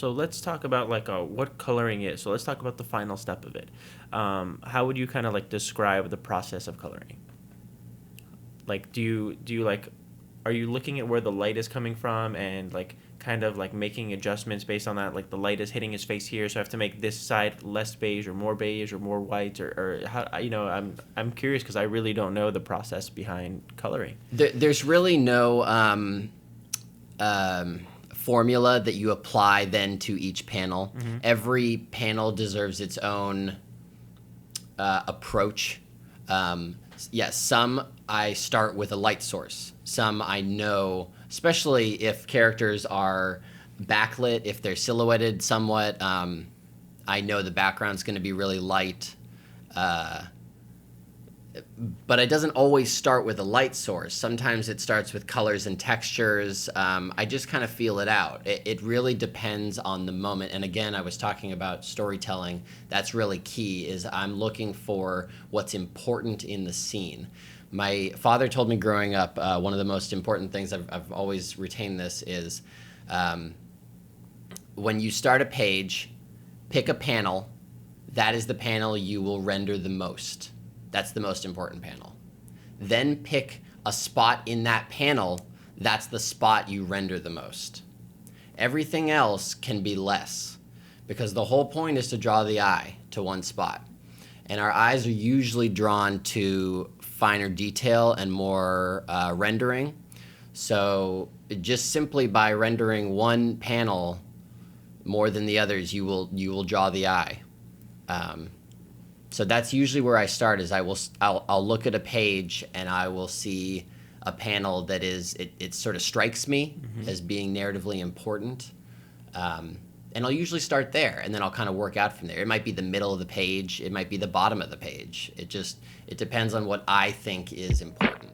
So let's talk about like what coloring is. So let's talk about the final step of it. How would you kind of like describe the process of coloring? Like, do you like, are you looking at where the light is coming from and like kind of like making adjustments based on that? Like the light is hitting his face here, so I have to make this side less beige or more white, or how? I'm curious because I really don't know the process behind coloring. There's really no formula that you apply then to each panel. Mm-hmm. Every panel deserves its own approach. Yes, some I start with a light source. Some I know, especially if characters are backlit, if they're silhouetted somewhat, I know the background's going to be really light. But it doesn't always start with a light source. Sometimes it starts with colors and textures. I just kind of feel it out. It really depends on the moment. And again, I was talking about storytelling. That's really key, is I'm looking for what's important in the scene. My father told me growing up, one of the most important things, I've always retained this, is when you start a page, pick a panel. That is the panel you will render the most. That's the most important panel. Then pick a spot in that panel. That's the spot you render the most. Everything else can be less, because the whole point is to draw the eye to one spot. And our eyes are usually drawn to finer detail and more rendering. So just simply by rendering one panel more than the others, you will draw the eye. So that's usually where I start. Is I'll look at a page and I will see a panel that it sort of strikes me as being narratively important, and I'll usually start there, and then I'll kind of work out from there. It might be the middle of the page, it might be the bottom of the page. It depends on what I think is important.